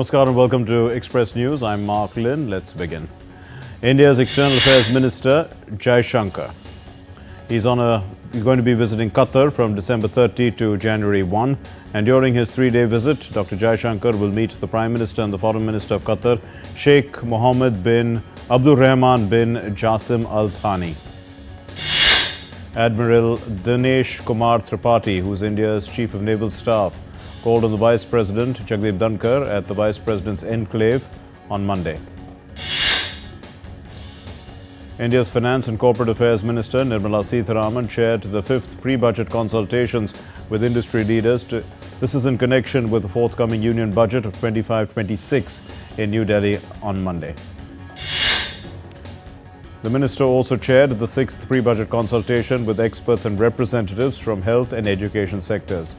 Namaskar and welcome to Express News. I'm Mark Lynn. Let's begin. India's External Affairs Minister Jai Shankar. He's going to be visiting Qatar from December 30 to January 1. And during his 3-day visit, Dr. Jai Shankar will meet the Prime Minister and the Foreign Minister of Qatar, Sheikh Mohammed bin Abdul Rahman bin Jassim Al Thani. Admiral Dinesh Kumar Tripathi, who's India's Chief of Naval Staff, called on the Vice President Jagdeep Dhankar at the Vice President's enclave on Monday. India's Finance and Corporate Affairs Minister Nirmala Sitharaman chaired the 5th pre-budget consultations with industry leaders. This is in connection with the forthcoming union budget of 25-26 in New Delhi on Monday. The minister also chaired the 6th pre-budget consultation with experts and representatives from health and education sectors.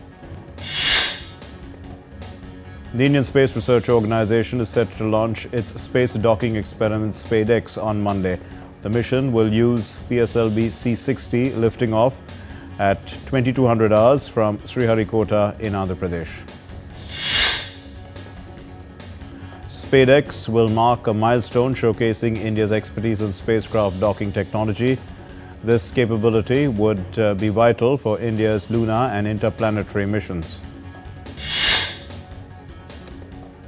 The Indian Space Research Organization is set to launch its space docking experiment SpaceX on Monday. The mission will use PSLV C-60 lifting off at 2200 hours from Sriharikota in Andhra Pradesh. SpaceX will mark a milestone showcasing India's expertise in spacecraft docking technology. This capability would be vital for India's lunar and interplanetary missions.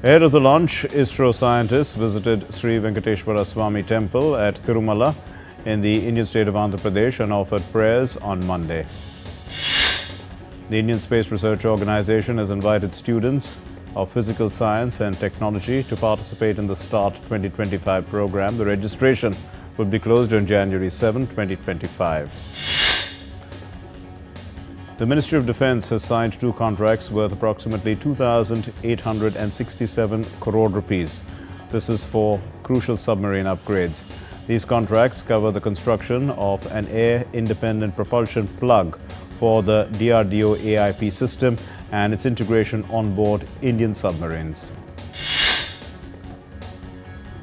Ahead of the launch, ISRO scientists visited Sri Venkateshwara Swami Temple at Tirumala in the Indian state of Andhra Pradesh and offered prayers on Monday. The Indian Space Research Organization has invited students of physical science and technology to participate in the START 2025 program. The registration will be closed on January 7, 2025. The Ministry of Defence has signed 2 contracts worth approximately 2,867 crore rupees. This is for crucial submarine upgrades. These contracts cover the construction of an air-independent propulsion plug for the DRDO AIP system and its integration on board Indian submarines.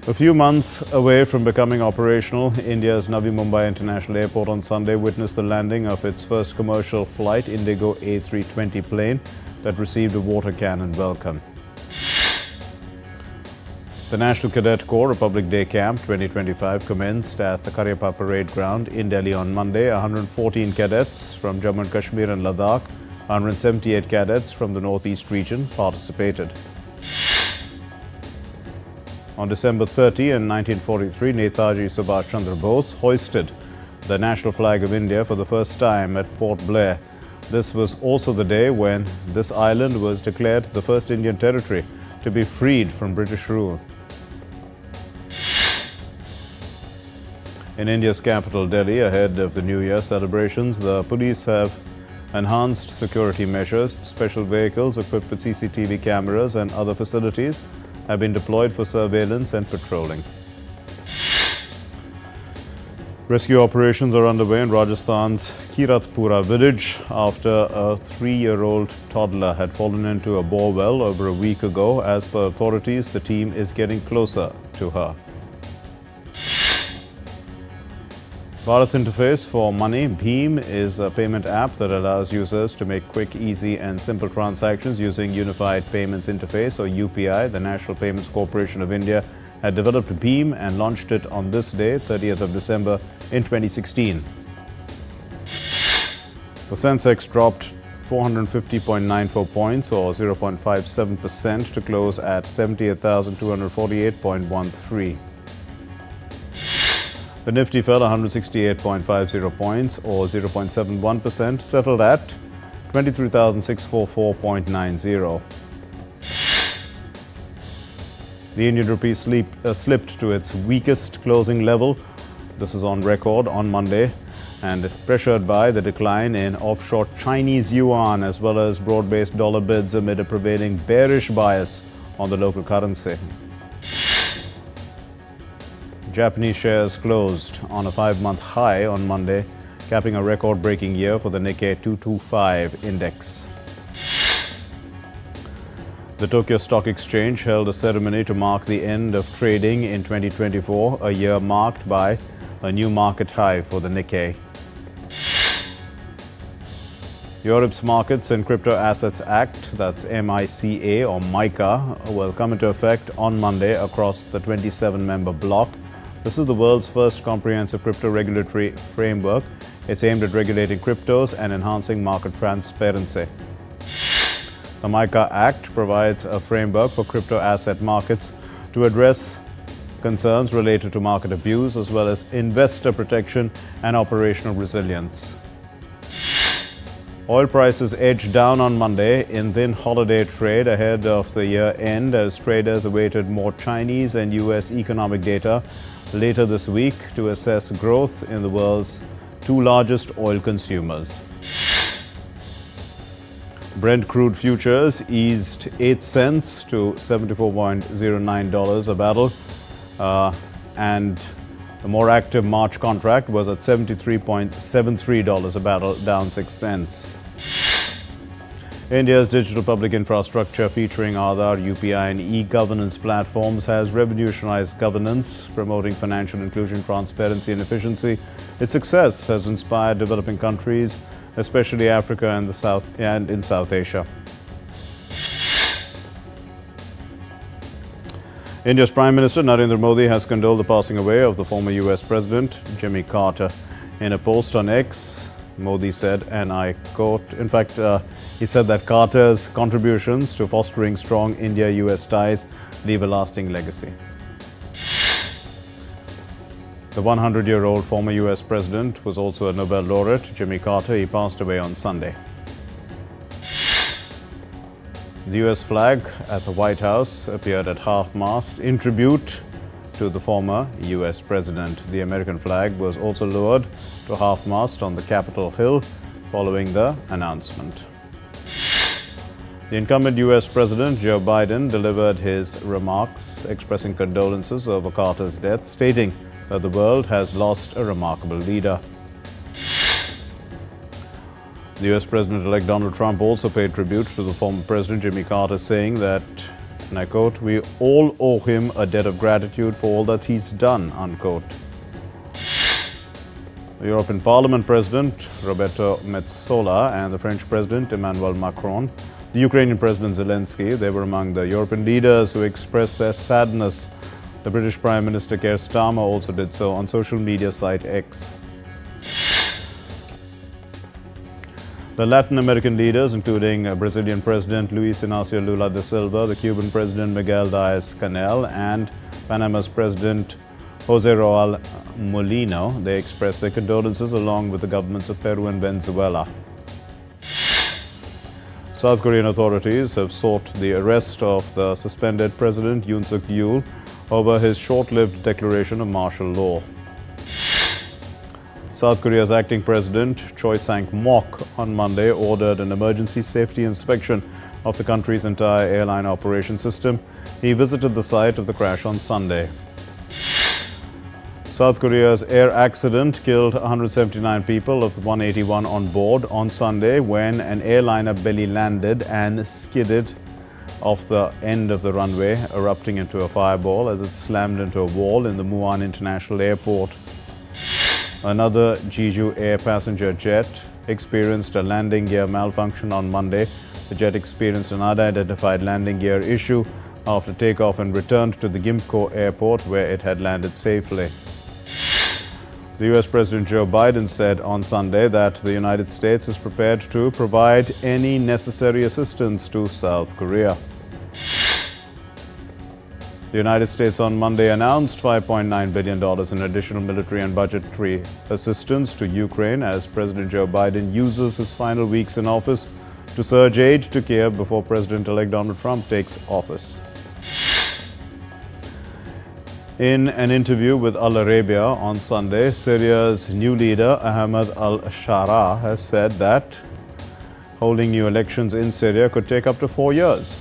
A few months away from becoming operational, India's Navi Mumbai International Airport on Sunday witnessed the landing of its first commercial flight Indigo A320 plane that received a water cannon welcome. The National Cadet Corps Republic Day Camp 2025 commenced at the Karyappa Parade Ground in Delhi on Monday. 114 cadets from Jammu and Kashmir and Ladakh, 178 cadets from the Northeast region participated. On December 30 in 1943, Netaji Subhash Chandra Bose hoisted the national flag of India for the first time at Port Blair. This was also the day when this island was declared the first Indian territory to be freed from British rule. In India's capital, Delhi, ahead of the New Year celebrations, the police have enhanced security measures. Special vehicles equipped with CCTV cameras and other facilities have been deployed for surveillance and patrolling. Rescue operations are underway in Rajasthan's Kiratpura village after a 3-year-old toddler had fallen into a bore well over a week ago. As per authorities, the team is getting closer to her. Bharat Interface for Money, BHIM, is a payment app that allows users to make quick, easy and simple transactions using Unified Payments Interface or UPI. The National Payments Corporation of India had developed BHIM and launched it on this day, 30th of December in 2016. The Sensex dropped 450.94 points or 0.57% to close at 78,248.13. The Nifty fell 168.50 points or 0.71%, settled at 23,644.90. The Indian rupee slipped to its weakest closing level. This is on record on Monday and pressured by the decline in offshore Chinese yuan as well as broad-based dollar bids amid a prevailing bearish bias on the local currency. Japanese shares closed on a 5-month high on Monday, capping a record-breaking year for the Nikkei 225 index. The Tokyo Stock Exchange held a ceremony to mark the end of trading in 2024, a year marked by a new market high for the Nikkei. Europe's Markets and Crypto Assets Act, that's MICA or MICA, will come into effect on Monday across the 27-member bloc. This is the world's first comprehensive crypto regulatory framework. It's aimed at regulating cryptos and enhancing market transparency. The MICA Act provides a framework for crypto asset markets to address concerns related to market abuse as well as investor protection and operational resilience. Oil prices edged down on Monday in then holiday trade ahead of the year end as traders awaited more Chinese and US economic data later this week to assess growth in the world's two largest oil consumers. Brent crude futures eased 8 cents to $74.09 a barrel, and the more active March contract was at $73.73 a barrel, down 6 cents. India's digital public infrastructure featuring Aadhaar, UPI and e-governance platforms has revolutionized governance, promoting financial inclusion, transparency and efficiency. Its success has inspired developing countries, especially Africa and in South Asia. India's Prime Minister Narendra Modi has condoled the passing away of the former US President Jimmy Carter. In a post on X, Modi said, and I quote, he said that Carter's contributions to fostering strong India-US ties leave a lasting legacy. The 100-year-old former US President was also a Nobel laureate, Jimmy Carter. He passed away on Sunday. The US flag at the White House appeared at half-mast in tribute to the former US President. The American flag was also lowered to half-mast on the Capitol Hill following the announcement. The incumbent US President Joe Biden delivered his remarks expressing condolences over Carter's death, stating that the world has lost a remarkable leader. The US President-elect Donald Trump also paid tribute to the former President Jimmy Carter, saying that, and I quote, "We all owe him a debt of gratitude for all that he's done," unquote. The European Parliament President Roberto Metsola and the French President Emmanuel Macron, the Ukrainian President Zelensky, they were among the European leaders who expressed their sadness. The British Prime Minister Keir Starmer also did so on social media site X. The Latin American leaders, including Brazilian President Luiz Inácio Lula da Silva, the Cuban President Miguel Díaz-Canel, and Panama's President José Raúl Mulino, they expressed their condolences along with the governments of Peru and Venezuela. South Korean authorities have sought the arrest of the suspended President Yoon Suk-yeol over his short-lived declaration of martial law. South Korea's acting president, Choi Sang-mok, on Monday ordered an emergency safety inspection of the country's entire airline operation system. He visited the site of the crash on Sunday. South Korea's air accident killed 179 people of 181 on board on Sunday when an airliner belly landed and skidded off the end of the runway, erupting into a fireball as it slammed into a wall in the Muan International Airport. Another Jeju Air passenger jet experienced a landing gear malfunction on Monday. The jet experienced an unidentified landing gear issue after takeoff and returned to the Gimpo airport where it had landed safely. The US President Joe Biden said on Sunday that the United States is prepared to provide any necessary assistance to South Korea. The United States on Monday announced $5.9 billion in additional military and budgetary assistance to Ukraine as President Joe Biden uses his final weeks in office to surge aid to Kiev before President-elect Donald Trump takes office. In an interview with Al Arabiya on Sunday, Syria's new leader Ahmed al-Shara has said that holding new elections in Syria could take up to 4 years.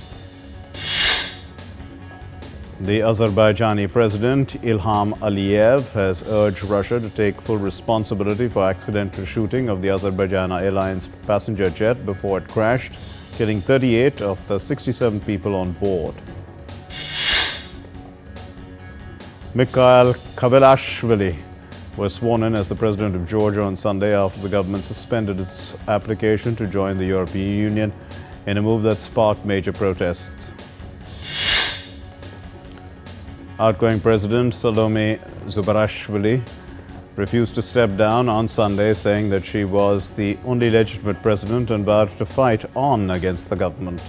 The Azerbaijani President Ilham Aliyev has urged Russia to take full responsibility for accidental shooting of the Azerbaijan Airlines passenger jet before it crashed, killing 38 of the 67 people on board. Mikhail Kavelashvili was sworn in as the President of Georgia on Sunday after the government suspended its application to join the European Union in a move that sparked major protests. Outgoing President Salome Zurabishvili refused to step down on Sunday, saying that she was the only legitimate president and vowed to fight on against the government.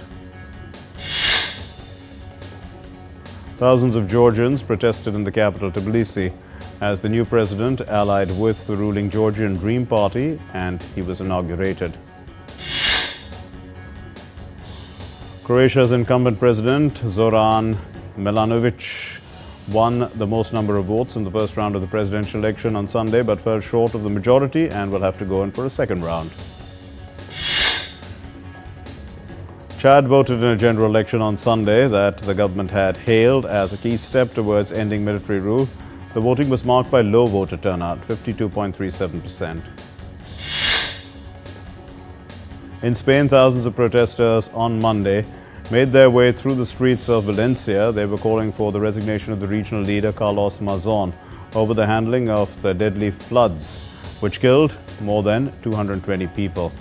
Thousands of Georgians protested in the capital Tbilisi as the new president allied with the ruling Georgian Dream Party, and he was inaugurated. Croatia's incumbent president Zoran Milanovic won the most number of votes in the first round of the presidential election on Sunday, but fell short of the majority and will have to go in for a second round. Chad voted in a general election on Sunday that the government had hailed as a key step towards ending military rule. The voting was marked by low voter turnout, 52.37%. In Spain, thousands of protesters on Monday made their way through the streets of Valencia. They were calling for the resignation of the regional leader Carlos Mazón over the handling of the deadly floods, which killed more than 220 people.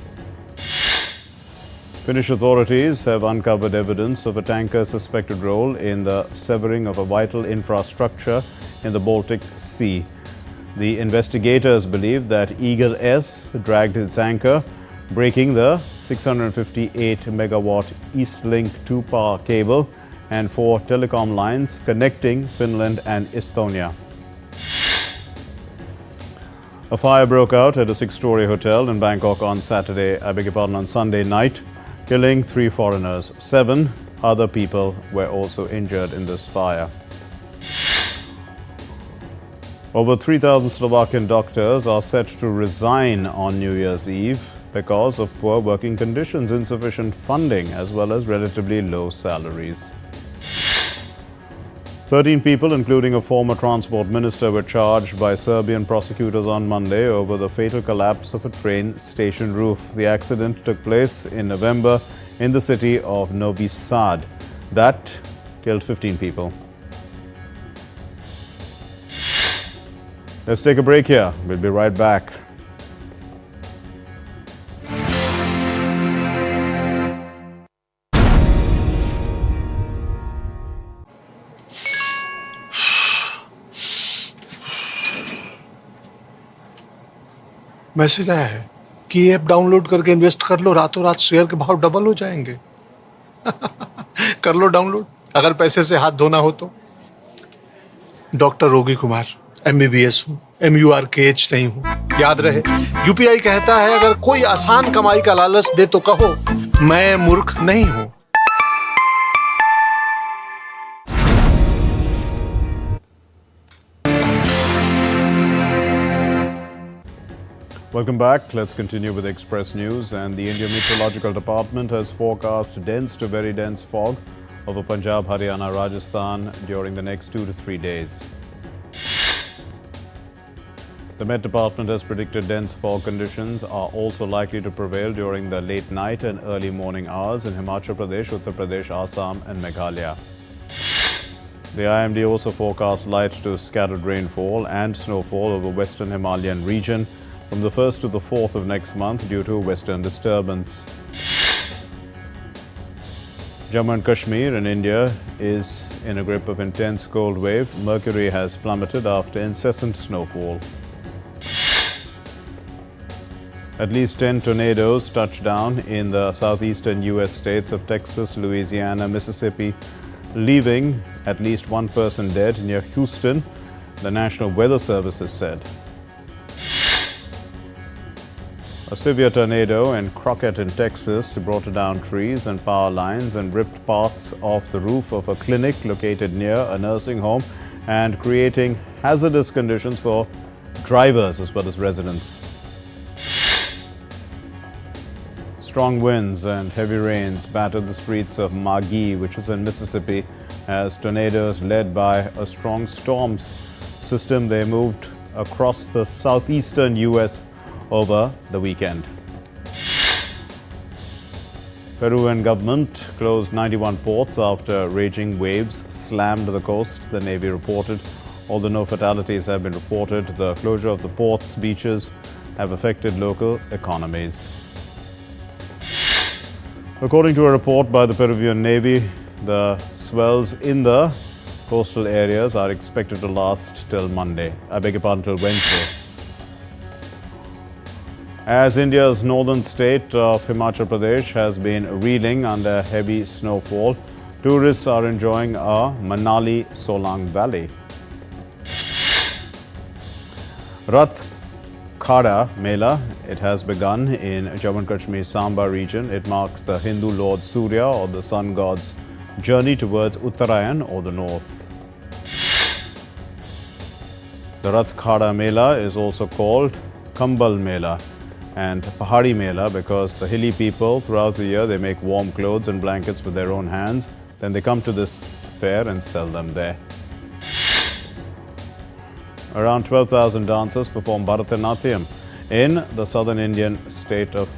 Finnish authorities have uncovered evidence of a tanker's suspected role in the severing of a vital infrastructure in the Baltic Sea. The investigators believe that Eagle S dragged its anchor, breaking the 658-megawatt Eastlink 2 power cable and 4 telecom lines connecting Finland and Estonia. A fire broke out at a 6-story hotel in Bangkok on Sunday night, killing 3 foreigners. 7 other people were also injured in this fire. Over 3,000 Slovakian doctors are set to resign on New Year's Eve because of poor working conditions, insufficient funding, as well as relatively low salaries. 13 people, including a former transport minister, were charged by Serbian prosecutors on Monday over the fatal collapse of a train station roof. The accident took place in November in the city of Novi Sad. That killed 15 people. Let's take a break here. We'll be right back. Message आया है कि ये app download करके invest कर लो, रातों रात share के भाव डबल हो जाएंगे। कर लो डाउनलोड, अगर पैसे से हाथ धोना हो तो। डॉक्टर रोगी कुमार, MBBS हूँ, MURKH नहीं हूँ। याद रहे, UPI कहता है अगर कोई आसान कमाई का लालच दे तो कहो मैं मूर्ख नहीं हूँ। Welcome back. Let's continue with Express News. And the Indian Meteorological Department has forecast dense to very dense fog over Punjab, Haryana, Rajasthan during the next 2 to 3 days. The Met Department has predicted dense fog conditions are also likely to prevail during the late night and early morning hours in Himachal Pradesh, Uttar Pradesh, Assam and Meghalaya. The IMD also forecasts light to scattered rainfall and snowfall over western Himalayan region from the 1st to the 4th of next month due to western disturbance. Jammu and Kashmir in India is in a grip of intense cold wave. Mercury has plummeted after incessant snowfall. At least 10 tornadoes touched down in the southeastern U.S. states of Texas, Louisiana, Mississippi, leaving at least 1 person dead near Houston, the National Weather Service has said. A severe tornado in Crockett in Texas brought down trees and power lines and ripped parts of the roof of a clinic located near a nursing home and creating hazardous conditions for drivers as well as residents. Strong winds and heavy rains battered the streets of Magee, which is in Mississippi, as tornadoes led by a strong storm system, they moved across the southeastern U.S. over the weekend. Peruvian government closed 91 ports after raging waves slammed the coast, the Navy reported. Although no fatalities have been reported, the closure of the ports, beaches have affected local economies. According to a report by the Peruvian Navy, the swells in the coastal areas are expected to last till till Wednesday. As India's northern state of Himachal Pradesh has been reeling under heavy snowfall, tourists are enjoying a Manali-Solang Valley. Rath Khada Mela, it has begun in Jammu and Kashmir's Samba region. It marks the Hindu Lord Surya, or the sun god's journey towards Uttarayan, or the north. The Rath Khada Mela is also called Kambal Mela and Pahadi Mela because the hilly people throughout the year, they make warm clothes and blankets with their own hands. Then they come to this fair and sell them there. Around 12,000 dancers perform Bharatanatyam in the southern Indian state of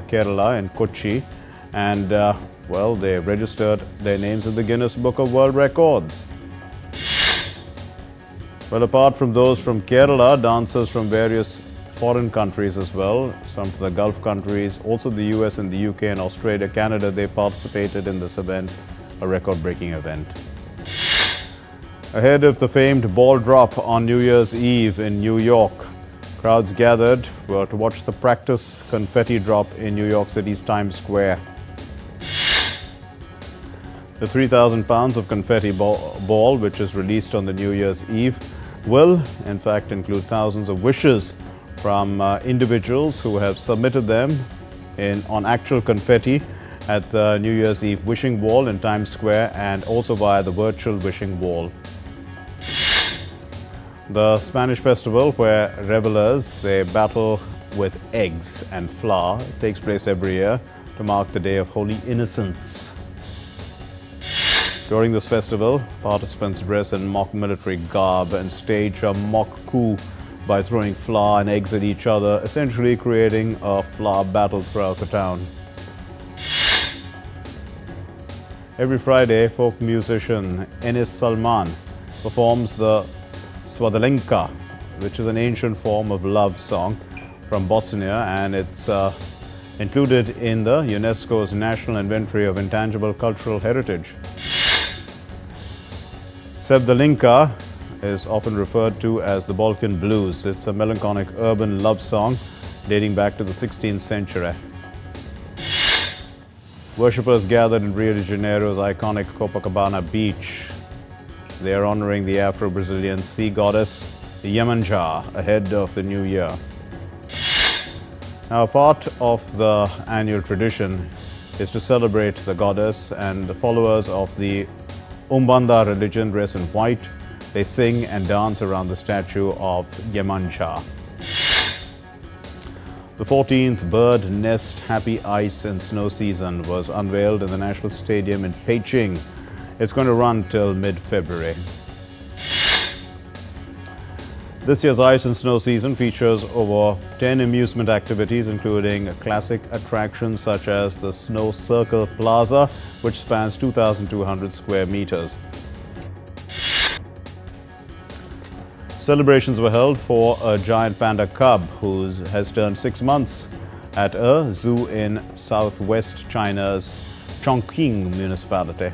Kerala in Kochi, and they registered their names in the Guinness Book of World Records. Well, apart from those from Kerala, dancers from various foreign countries as well, some from the Gulf countries, also the US and the UK and Australia, Canada, they participated in this event, a record-breaking event. Ahead of the famed ball drop on New Year's Eve in New York, crowds gathered to watch the practice confetti drop in New York City's Times Square. The 3,000 pounds of confetti ball, which is released on the New Year's Eve, will in fact include thousands of wishes from individuals who have submitted them on actual confetti at the New Year's Eve wishing wall in Times Square and also via the virtual wishing wall. The Spanish festival, where revelers they battle with eggs and flour, takes place every year to mark the Day of Holy Innocents. During this festival, participants dress in mock military garb and stage a mock coup by throwing flour and eggs at each other, essentially creating a flour battle throughout the town. Every Friday, folk musician Enis Salman performs the Svadalenka, which is an ancient form of love song from Bosnia, and it's included in the UNESCO's National Inventory of Intangible Cultural Heritage. Sevdalinka is often referred to as the Balkan Blues. It's a melancholic urban love song dating back to the 16th century. Worshippers gathered in Rio de Janeiro's iconic Copacabana beach. They are honoring the Afro-Brazilian sea goddess Iemanjá ahead of the new year. Now, part of the annual tradition is to celebrate the goddess, and the followers of the Umbanda religion dress in white. They sing and dance around the statue of Iemanjá. The 14th Bird Nest Happy Ice and Snow Season was unveiled in the National Stadium in Beijing. It's going to run till mid-February. This year's Ice and Snow Season features over 10 amusement activities, including classic attractions such as the Snow Circle Plaza, which spans 2,200 square meters. Celebrations were held for a giant panda cub who has turned 6 months at a zoo in southwest China's Chongqing municipality.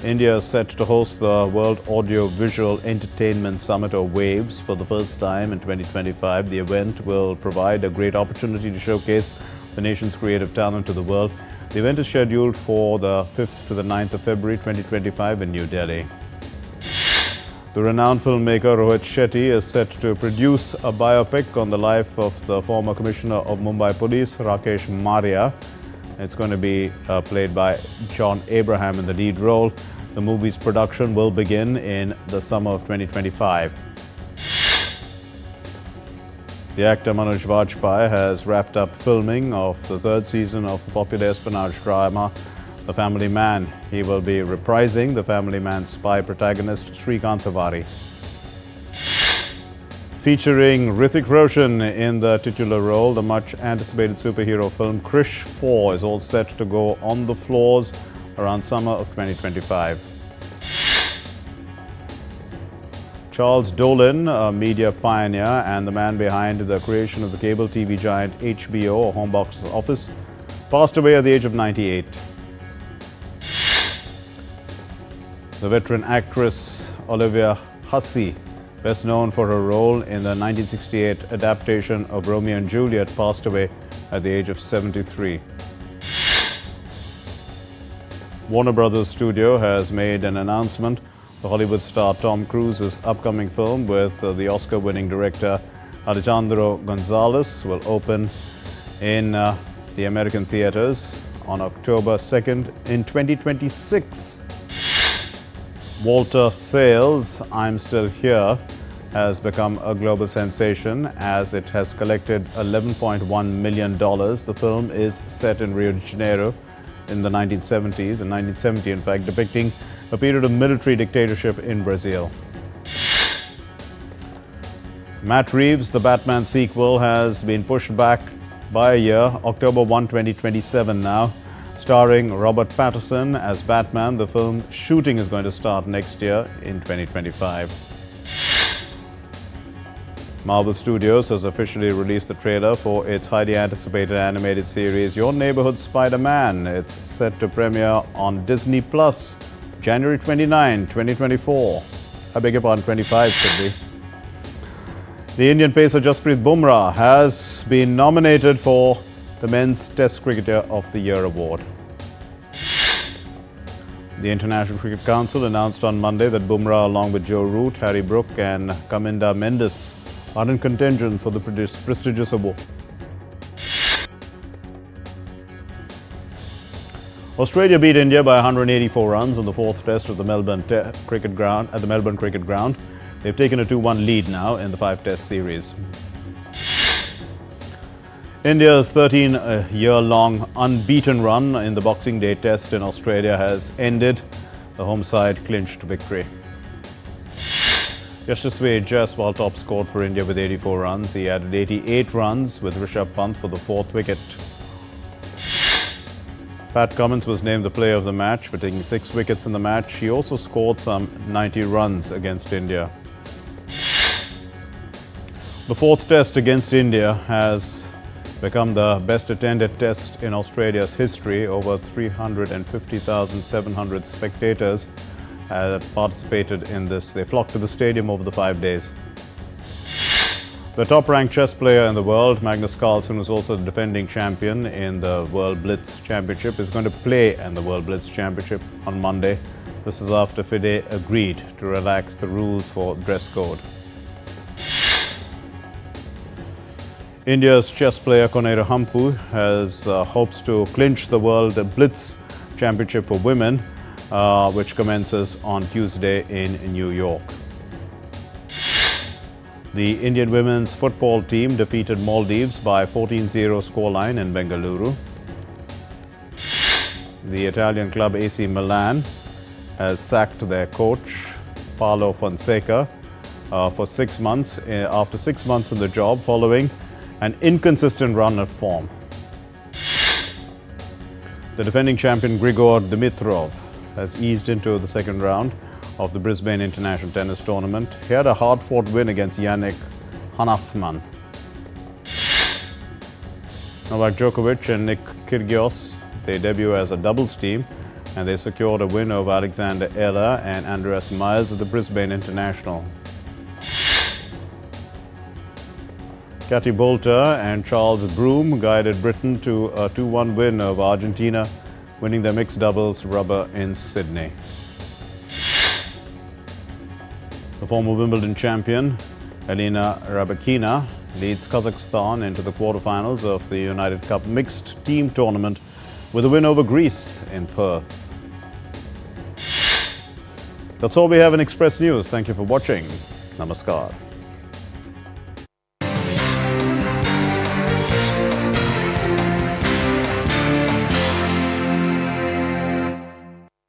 India is set to host the World Audio-Visual Entertainment Summit, or WAVES, for the first time in 2025. The event will provide a great opportunity to showcase the nation's creative talent to the world. The event is scheduled for the 5th to the 9th of February 2025 in New Delhi. The renowned filmmaker Rohit Shetty is set to produce a biopic on the life of the former Commissioner of Mumbai Police, Rakesh Maria. It's going to be played by John Abraham in the lead role. The movie's production will begin in the summer of 2025. The actor Manoj Vajpayee has wrapped up filming of the 3rd season of the popular espionage drama The Family Man. He will be reprising the Family Man spy protagonist Srikanth Tiwari. Featuring Hrithik Roshan in the titular role, the much-anticipated superhero film Krish 4 is all set to go on the floors around summer of 2025. Charles Dolan, a media pioneer and the man behind the creation of the cable TV giant HBO, or home box office, passed away at the age of 98. The veteran actress Olivia Hussey, best known for her role in the 1968 adaptation of Romeo and Juliet, passed away at the age of 73. Warner Brothers Studio has made an announcement. The Hollywood star Tom Cruise's upcoming film with the Oscar-winning director Alejandro Gonzalez will open in the American theaters on October 2nd in 2026. Walter Sales' I'm Still Here has become a global sensation as it has collected $11.1 million. The film is set in Rio de Janeiro in the 1970s, in 1970 in fact, depicting a period of military dictatorship in Brazil. Matt Reeves' The Batman sequel has been pushed back by a year, October 1, 2027 now. Starring Robert Pattinson as Batman, the film shooting is going to start next year in 2025. Marvel Studios has officially released the trailer for its highly anticipated animated series, Your Neighborhood Spider-Man. It's set to premiere on Disney Plus, January 29, 2024. I beg your pardon, 25 should be. The Indian pacer Jasprit Bumrah has been nominated for the Men's Test Cricketer of the Year award. The International Cricket Council announced on Monday that Bumrah, along with Joe Root, Harry Brook and Kaminda Mendes, are in contention for the prestigious award. Australia beat India by 184 runs in the fourth test of the Melbourne Cricket Ground at the Melbourne Cricket Ground. They've taken a 2-1 lead now in the 5-test series. India's 13-year-long unbeaten run in the Boxing Day Test in Australia has ended. The home side clinched victory. Yashasvi Jaiswal top scored for India with 84 runs. He added 88 runs with Rishabh Pant for the fourth wicket. Pat Cummins was named the player of the match for taking 6 wickets in the match. He also scored some 90 runs against India. The fourth test against India has become the best attended test in Australia's history. Over 350,700 spectators participated in this. They flocked to the stadium over the 5 days. The top-ranked chess player in the world, Magnus Carlsen, who's also the defending champion in the World Blitz Championship, is going to play in the World Blitz Championship on Monday. This is after FIDE agreed to relax the rules for dress code. India's chess player Koneru Hampu has hopes to clinch the World Blitz Championship for women, which commences on Tuesday in New York. The Indian women's football team defeated Maldives by 14-0 scoreline in Bengaluru. The Italian club AC Milan has sacked their coach, Paolo Fonseca, for 6 months, after 6 months in the job following an inconsistent run of form. The defending champion Grigor Dimitrov has eased into the second round of the Brisbane International Tennis Tournament. He had a hard-fought win against Yannick Hanfmann. Novak Djokovic and Nick Kyrgios, they debut as a doubles team, and they secured a win over Alexander Eller and Andreas Miles at the Brisbane International. Cathy Bolter and Charles Broome guided Britain to a 2-1 win over Argentina, winning their mixed doubles rubber in Sydney. The former Wimbledon champion, Elena Rybakina, leads Kazakhstan into the quarterfinals of the United Cup mixed team tournament with a win over Greece in Perth. That's all we have in Express News. Thank you for watching. Namaskar.